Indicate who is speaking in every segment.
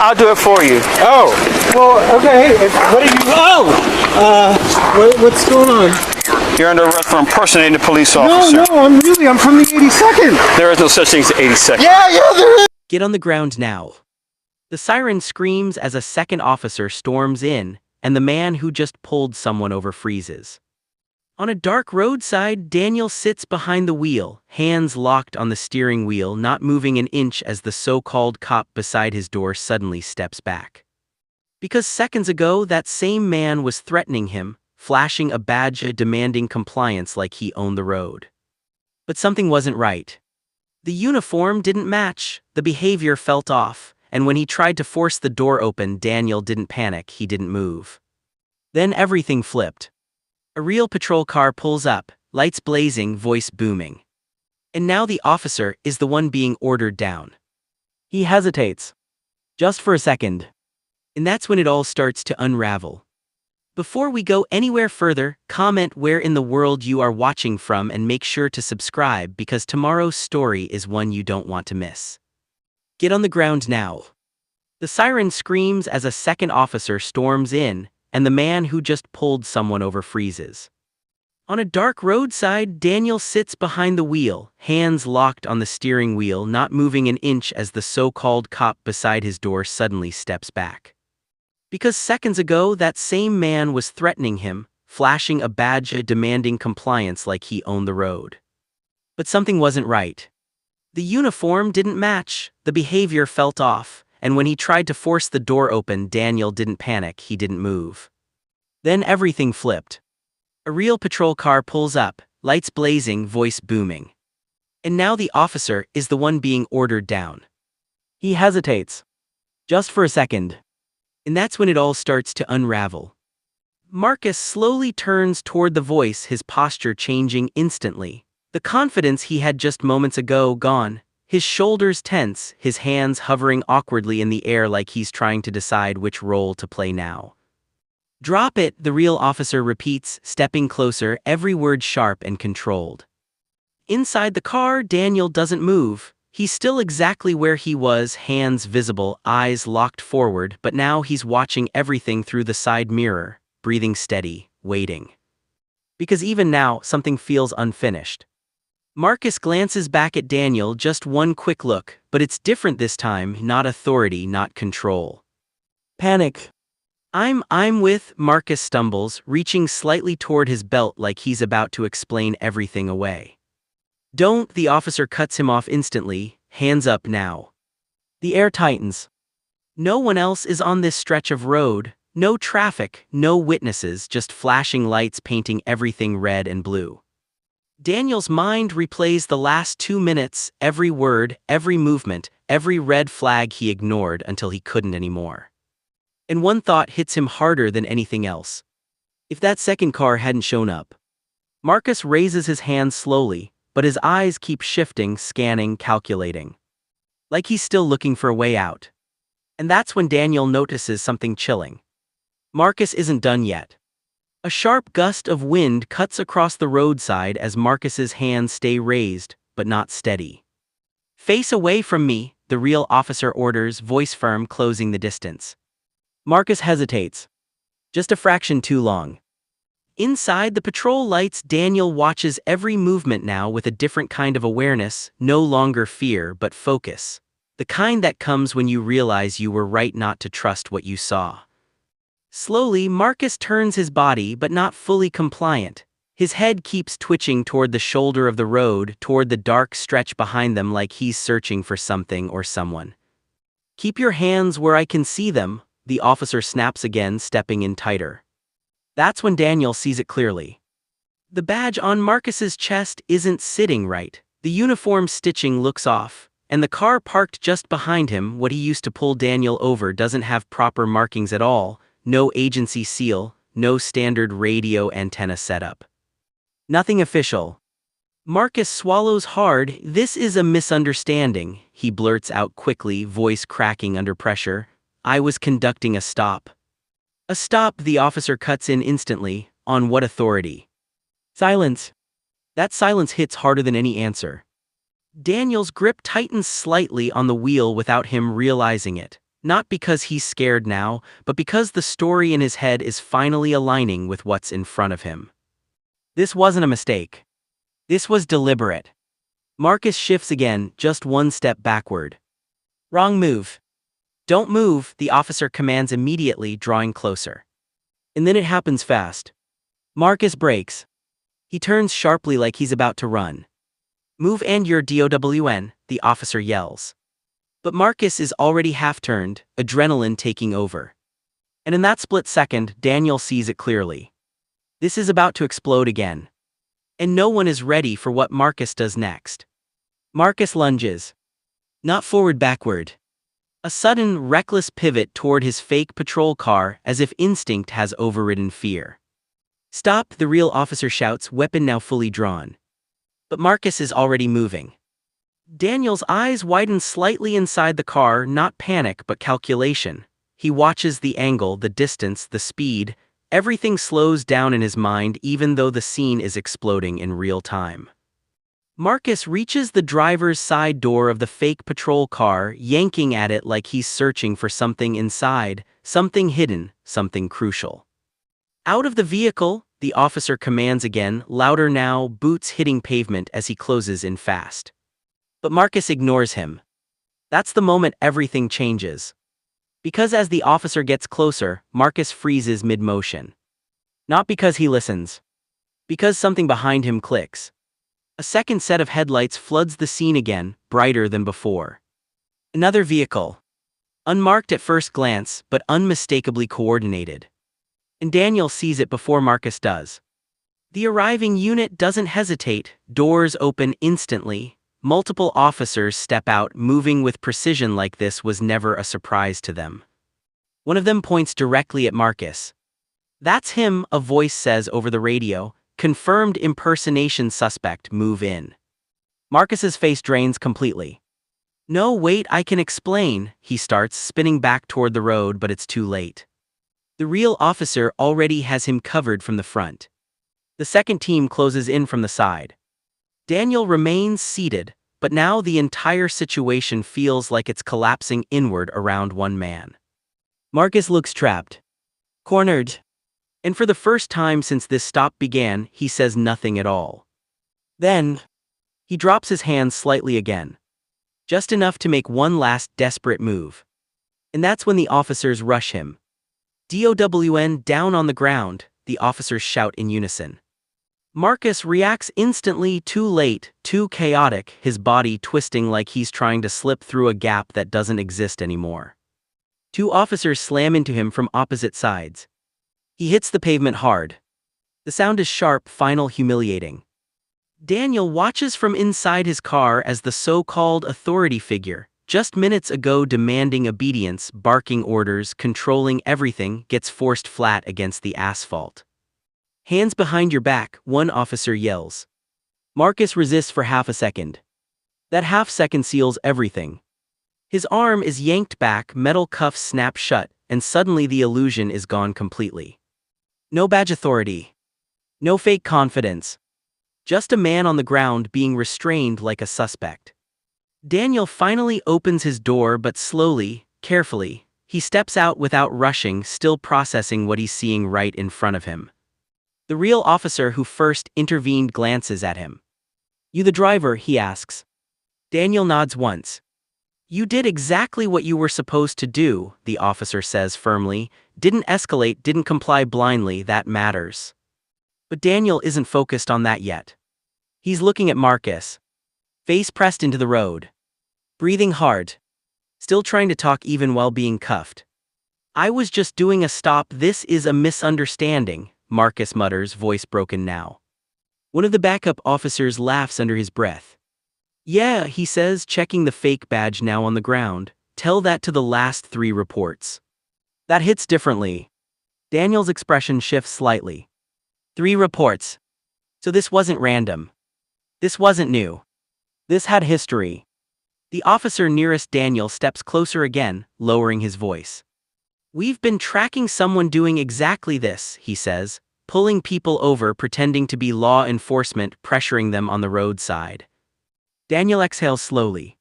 Speaker 1: I'll do it for you.
Speaker 2: Oh, well, okay. What are you? What's going on?
Speaker 1: You're under arrest for impersonating a police
Speaker 2: No,
Speaker 1: officer.
Speaker 2: I'm from the 82nd.
Speaker 1: There is no such thing as 82nd.
Speaker 2: Yeah, there is.
Speaker 3: Get on the ground now. The siren screams as a second officer storms in, and the man who just pulled someone over freezes. On a dark roadside, Daniel sits behind the wheel, hands locked on the steering wheel, not moving an inch as the so-called cop beside his door suddenly steps back. Because seconds ago, that same man was threatening him, flashing a badge demanding compliance like he owned the road. But something wasn't right. The uniform didn't match, the behavior felt off, and when he tried to force the door open, Daniel didn't panic, he didn't move. Then everything flipped. A real patrol car pulls up, lights blazing, voice booming. And now the officer is the one being ordered down. He hesitates. Just for a second. And that's when it all starts to unravel. Before we go anywhere further, comment where in the world you are watching from and make sure to subscribe because tomorrow's story is one you don't want to miss. Get on the ground now. The siren screams as a second officer storms in, and the man who just pulled someone over freezes. On a dark roadside, Daniel sits behind the wheel, hands locked on the steering wheel, not moving an inch as the so-called cop beside his door suddenly steps back. Because seconds ago, that same man was threatening him, flashing a badge demanding compliance like he owned the road. But something wasn't right. The uniform didn't match, the behavior felt off, and when he tried to force the door open, Daniel didn't panic, he didn't move. Then everything flipped. A real patrol car pulls up, lights blazing, voice booming. And now the officer is the one being ordered down. He hesitates. Just for a second. And that's when it all starts to unravel. Marcus slowly turns toward the voice, his posture changing instantly. The confidence he had just moments ago gone, his shoulders tense, his hands hovering awkwardly in the air like he's trying to decide which role to play now. Drop it, the real officer repeats, stepping closer, every word sharp and controlled. Inside the car, Daniel doesn't move. He's still exactly where he was, hands visible, eyes locked forward, but now he's watching everything through the side mirror, breathing steady, waiting. Because even now, something feels unfinished. Marcus glances back at Daniel, just one quick look, but it's different this time, not authority, not control. Panic. I'm with, Marcus stumbles, reaching slightly toward his belt like he's about to explain everything away. Don't, the officer cuts him off instantly, hands up now. The air tightens. No one else is on this stretch of road, no traffic, no witnesses, just flashing lights painting everything red and blue. Daniel's mind replays the last 2 minutes, every word, every movement, every red flag he ignored until he couldn't anymore. And one thought hits him harder than anything else. If that second car hadn't shown up. Marcus raises his hands slowly, but his eyes keep shifting, scanning, calculating. Like he's still looking for a way out. And that's when Daniel notices something chilling. Marcus isn't done yet. A sharp gust of wind cuts across the roadside as Marcus's hands stay raised, but not steady. Face away from me, the real officer orders, voice firm, closing the distance. Marcus hesitates. Just a fraction too long. Inside the patrol lights, Daniel watches every movement now with a different kind of awareness, no longer fear but focus. The kind that comes when you realize you were right not to trust what you saw. Slowly, Marcus turns his body but not fully compliant. His head keeps twitching toward the shoulder of the road, toward the dark stretch behind them like he's searching for something or someone. Keep your hands where I can see them, the officer snaps again, stepping in tighter. That's when Daniel sees it clearly. The badge on Marcus's chest isn't sitting right, the uniform stitching looks off, and the car parked just behind him, what he used to pull Daniel over, doesn't have proper markings at all, no agency seal, no standard radio antenna setup. Nothing official. Marcus swallows hard. This is a misunderstanding, he blurts out quickly, voice cracking under pressure. I was conducting a stop. A stop, the officer cuts in instantly. On what authority? Silence. That silence hits harder than any answer. Daniel's grip tightens slightly on the wheel without him realizing it. Not because he's scared now, but because the story in his head is finally aligning with what's in front of him. This wasn't a mistake. This was deliberate. Marcus shifts again, just one step backward. Wrong move. Don't move, the officer commands immediately, drawing closer. And then it happens fast. Marcus brakes. He turns sharply like he's about to run. Move and your DOWN, the officer yells. But Marcus is already half-turned, adrenaline taking over. And in that split second, Daniel sees it clearly. This is about to explode again. And no one is ready for what Marcus does next. Marcus lunges. Not forward, backward. A sudden, reckless pivot toward his fake patrol car as if instinct has overridden fear. Stop, the real officer shouts, weapon now fully drawn. But Marcus is already moving. Daniel's eyes widen slightly inside the car, not panic but calculation. He watches the angle, the distance, the speed. Everything slows down in his mind even though the scene is exploding in real time. Marcus reaches the driver's side door of the fake patrol car, yanking at it like he's searching for something inside, something hidden, something crucial. Out of the vehicle, the officer commands again, louder now, boots hitting pavement as he closes in fast. But Marcus ignores him. That's the moment everything changes. Because as the officer gets closer, Marcus freezes mid-motion. Not because he listens. Because something behind him clicks. A second set of headlights floods the scene again, brighter than before. Another vehicle. Unmarked at first glance, but unmistakably coordinated. And Daniel sees it before Marcus does. The arriving unit doesn't hesitate, doors open instantly. Multiple officers step out, moving with precision like this was never a surprise to them. One of them points directly at Marcus. That's him, a voice says over the radio. Confirmed impersonation suspect, move in. Marcus's face drains completely. No, wait, I can explain, he starts, spinning back toward the road, but it's too late. The real officer already has him covered from the front. The second team closes in from the side. Daniel remains seated, but now the entire situation feels like it's collapsing inward around one man. Marcus looks trapped. Cornered. And for the first time since this stop began, he says nothing at all. Then, he drops his hands slightly again. Just enough to make one last desperate move. And that's when the officers rush him. DOWN, down on the ground, the officers shout in unison. Marcus reacts instantly, too late, too chaotic, his body twisting like he's trying to slip through a gap that doesn't exist anymore. Two officers slam into him from opposite sides. He hits the pavement hard. The sound is sharp, final, humiliating. Daniel watches from inside his car as the so-called authority figure, just minutes ago demanding obedience, barking orders, controlling everything, gets forced flat against the asphalt. Hands behind your back, one officer yells. Marcus resists for half a second. That half second seals everything. His arm is yanked back, metal cuffs snap shut, and suddenly the illusion is gone completely. No badge authority. No fake confidence. Just a man on the ground being restrained like a suspect. Daniel finally opens his door, but slowly, carefully. He steps out without rushing, still processing what he's seeing right in front of him. The real officer who first intervened glances at him. You the driver, he asks. Daniel nods once. You did exactly what you were supposed to do, the officer says firmly. Didn't escalate, didn't comply blindly, that matters. But Daniel isn't focused on that yet. He's looking at Marcus. Face pressed into the road. Breathing hard. Still trying to talk even while being cuffed. I was just doing a stop, this is a misunderstanding, Marcus mutters, voice broken now. One of the backup officers laughs under his breath. Yeah, he says, checking the fake badge now on the ground. Tell that to the last 3 reports. That hits differently. Daniel's expression shifts slightly. 3 reports. So this wasn't random. This wasn't new. This had history. The officer nearest Daniel steps closer again, lowering his voice. We've been tracking someone doing exactly this, he says, pulling people over, pretending to be law enforcement, pressuring them on the roadside. Daniel exhales slowly.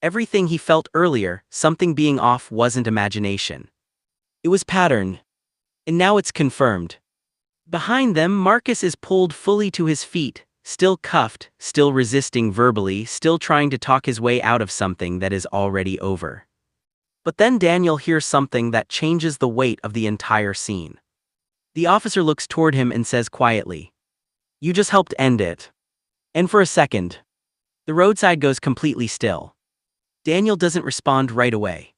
Speaker 3: Everything he felt earlier, something being off, wasn't imagination. It was pattern. And now it's confirmed. Behind them, Marcus is pulled fully to his feet, still cuffed, still resisting verbally, still trying to talk his way out of something that is already over. But then Daniel hears something that changes the weight of the entire scene. The officer looks toward him and says quietly, "You just helped end it." And for a second, the roadside goes completely still. Daniel doesn't respond right away.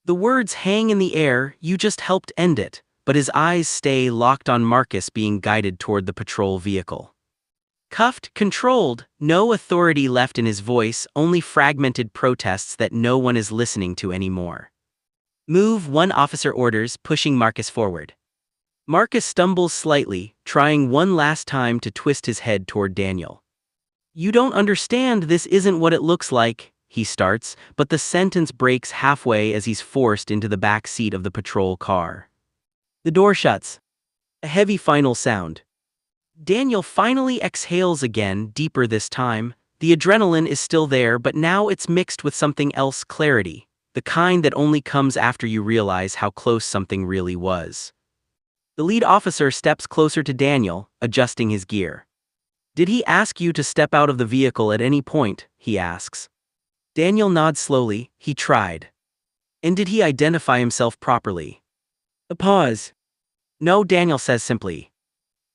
Speaker 3: The words hang in the air, "You just helped end it," but his eyes stay locked on Marcus being guided toward the patrol vehicle. Cuffed, controlled, no authority left in his voice, only fragmented protests that no one is listening to anymore. "Move," one officer orders, pushing Marcus forward. Marcus stumbles slightly, trying one last time to twist his head toward Daniel. "You don't understand, this isn't what it looks like," he starts, but the sentence breaks halfway as he's forced into the back seat of the patrol car. The door shuts. A heavy final sound. Daniel finally exhales again, deeper this time. The adrenaline is still there, but now it's mixed with something else, clarity, the kind that only comes after you realize how close something really was. The lead officer steps closer to Daniel, adjusting his gear. "Did he ask you to step out of the vehicle at any point?" he asks. Daniel nods slowly. "He tried." "And did he identify himself properly?" A pause. "No," Daniel says simply.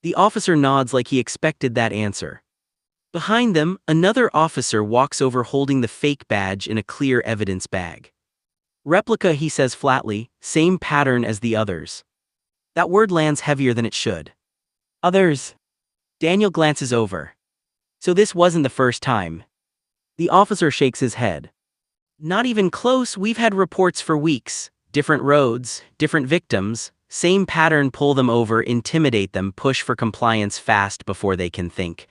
Speaker 3: The officer nods like he expected that answer. Behind them, another officer walks over holding the fake badge in a clear evidence bag. "Replica," he says flatly, "same pattern as the others." That word lands heavier than it should. "Others?" Daniel glances over. "So this wasn't the first time?" The officer shakes his head. "Not even close, we've had reports for weeks. Different roads, different victims, same pattern, pull them over, intimidate them, push for compliance fast before they can think."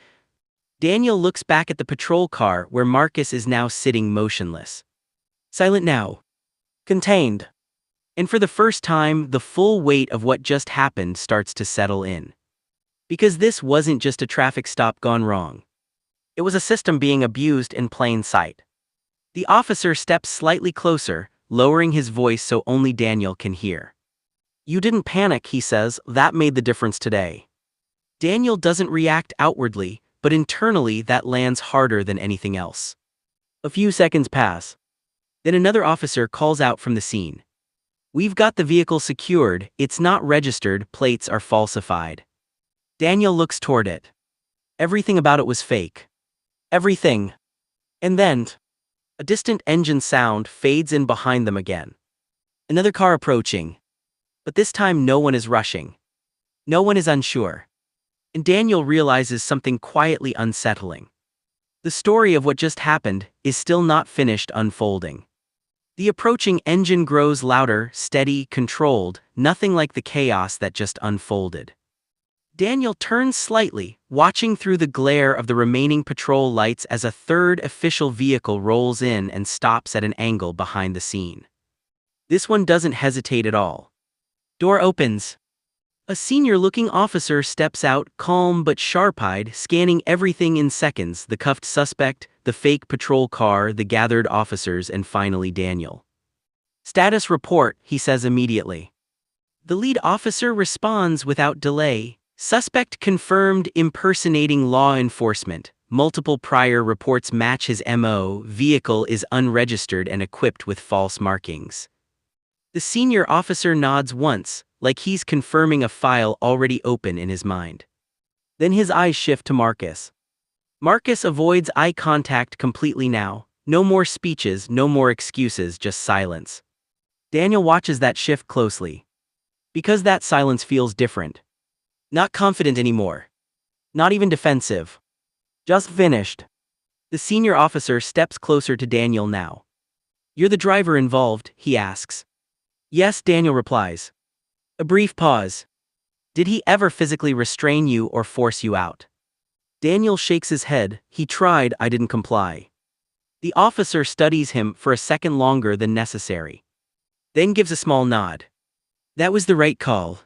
Speaker 3: Daniel looks back at the patrol car where Marcus is now sitting motionless. Silent now. Contained. And for the first time, the full weight of what just happened starts to settle in. Because this wasn't just a traffic stop gone wrong. It was a system being abused in plain sight. The officer steps slightly closer, lowering his voice so only Daniel can hear. "You didn't panic," he says, "that made the difference today." Daniel doesn't react outwardly, but internally that lands harder than anything else. A few seconds pass. Then another officer calls out from the scene. "We've got the vehicle secured, it's not registered, plates are falsified." Daniel looks toward it. Everything about it was fake. Everything. And then, a distant engine sound fades in behind them again. Another car approaching. But this time no one is rushing. No one is unsure. And Daniel realizes something quietly unsettling. The story of what just happened is still not finished unfolding. The approaching engine grows louder, steady, controlled, nothing like the chaos that just unfolded. Daniel turns slightly, watching through the glare of the remaining patrol lights as a third official vehicle rolls in and stops at an angle behind the scene. This one doesn't hesitate at all. Door opens. A senior-looking officer steps out, calm but sharp-eyed, scanning everything in seconds: the cuffed suspect, the fake patrol car, the gathered officers, and finally Daniel. "Status report," he says immediately. The lead officer responds without delay. "Suspect confirmed, impersonating law enforcement. Multiple prior reports match his MO. Vehicle is unregistered and equipped with false markings." The senior officer nods once, like he's confirming a file already open in his mind. Then his eyes shift to Marcus. Marcus avoids eye contact completely now. No more speeches, no more excuses, just silence. Daniel watches that shift closely. Because that silence feels different. Not confident anymore. Not even defensive. Just finished. The senior officer steps closer to Daniel now. "You're the driver involved?" he asks. "Yes," Daniel replies. A brief pause. "Did he ever physically restrain you or force you out?" Daniel shakes his head. "He tried, I didn't comply." The officer studies him for a second longer than necessary. Then gives a small nod. "That was the right call."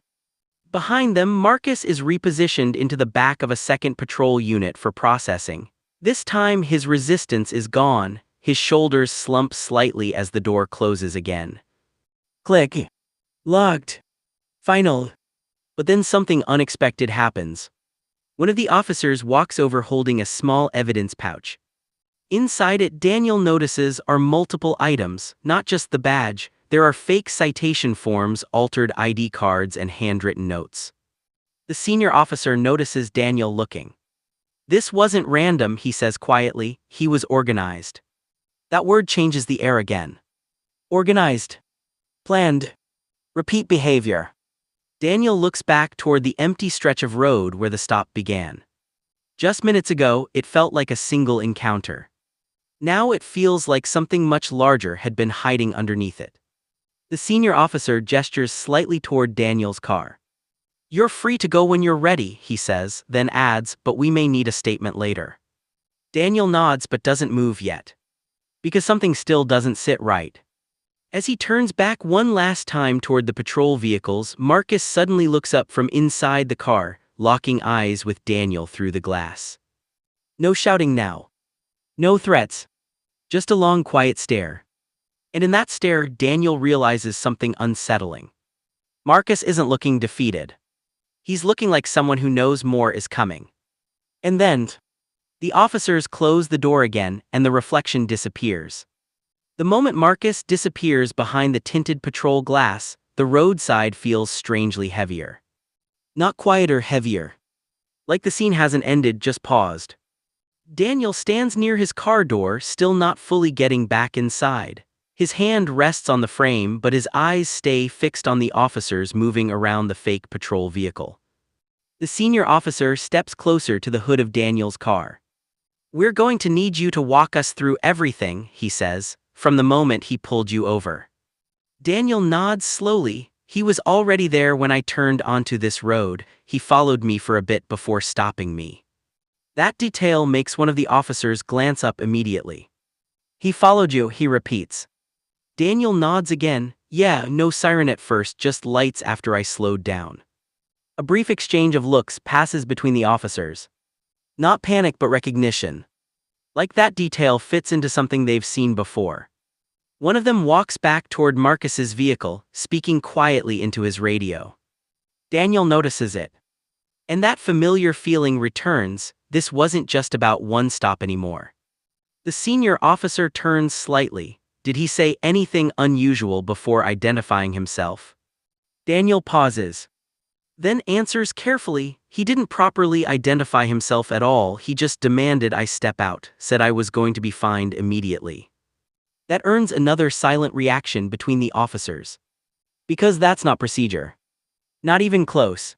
Speaker 3: Behind them, Marcus is repositioned into the back of a second patrol unit for processing. This time his resistance is gone. his shoulders slump slightly as the door closes again. Click. Locked. Final. But then something unexpected happens. One of the officers walks over holding a small evidence pouch. Inside it, Daniel notices are multiple items, not just the badge. There are fake citation forms, altered ID cards, and handwritten notes. The senior officer notices Daniel looking. This wasn't random, he says quietly, he was organized. That word changes the air again. Organized. Planned. Repeat behavior. Daniel looks back toward the empty stretch of road where the stop began. Just minutes ago, it felt like a single encounter. Now it feels like something much larger had been hiding underneath it. The senior officer gestures slightly toward Daniel's car. You're free to go when you're ready, he says, then adds, but we may need a statement later. Daniel nods but doesn't move yet. Because something still doesn't sit right. As he turns back one last time toward the patrol vehicles, Marcus suddenly looks up from inside the car, locking eyes with Daniel through the glass. No shouting now. No threats. Just a long, quiet stare. And in that stare, Daniel realizes something unsettling. Marcus isn't looking defeated. He's looking like someone who knows more is coming. And then, the officers close the door again, and the reflection disappears. The moment Marcus disappears behind the tinted patrol glass, the roadside feels strangely heavier. Not quieter, heavier. Like the scene hasn't ended, just paused. Daniel stands near his car door, still not fully getting back inside. His hand rests on the frame, but his eyes stay fixed on the officers moving around the fake patrol vehicle. The senior officer steps closer to the hood of Daniel's car. We're going to need you to walk us through everything, he says, from the moment he pulled you over. Daniel nods slowly. He was already there when I turned onto this road. He followed me for a bit before stopping me. That detail makes one of the officers glance up immediately. He followed you, he repeats. Daniel nods again. Yeah, no siren at first, just lights after I slowed down. A brief exchange of looks passes between the officers. Not panic but recognition. Like that detail fits into something they've seen before. One of them walks back toward Marcus's vehicle, speaking quietly into his radio. Daniel notices it. And that familiar feeling returns. This wasn't just about one stop anymore. The senior officer turns slightly. Did he say anything unusual before identifying himself? Daniel pauses. Then answers carefully. He didn't properly identify himself at all, he just demanded I step out, said I was going to be fined immediately. That earns another silent reaction between the officers. Because that's not procedure. Not even close.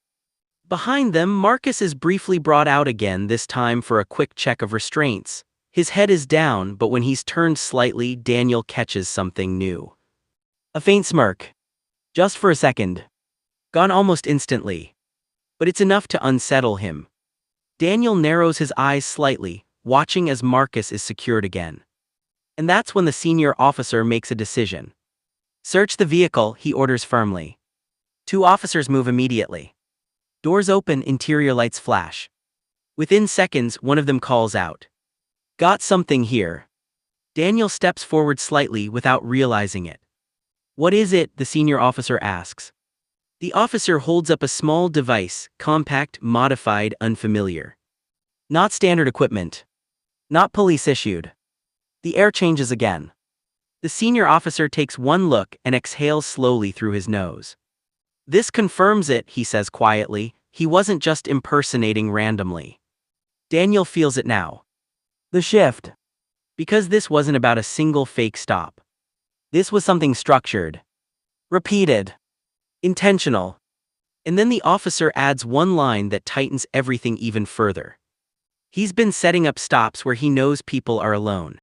Speaker 3: Behind them, Marcus is briefly brought out again, this time for a quick check of restraints. His head is down, but when he's turned slightly, Daniel catches something new. A faint smirk. Just for a second. Gone almost instantly. But it's enough to unsettle him. Daniel narrows his eyes slightly, watching as Marcus is secured again. And that's when the senior officer makes a decision. Search the vehicle, he orders firmly. Two officers move immediately. Doors open, interior lights flash. Within seconds, one of them calls out. Got something here. Daniel steps forward slightly without realizing it. What is it? The senior officer asks. The officer holds up a small device, compact, modified, unfamiliar. Not standard equipment. Not police issued. The air changes again. The senior officer takes one look and exhales slowly through his nose. This confirms it, he says quietly. He wasn't just impersonating randomly. Daniel feels it now. The shift. Because this wasn't about a single fake stop. This was something structured. Repeated. Intentional. And then the officer adds one line that tightens everything even further. He's been setting up stops where he knows people are alone.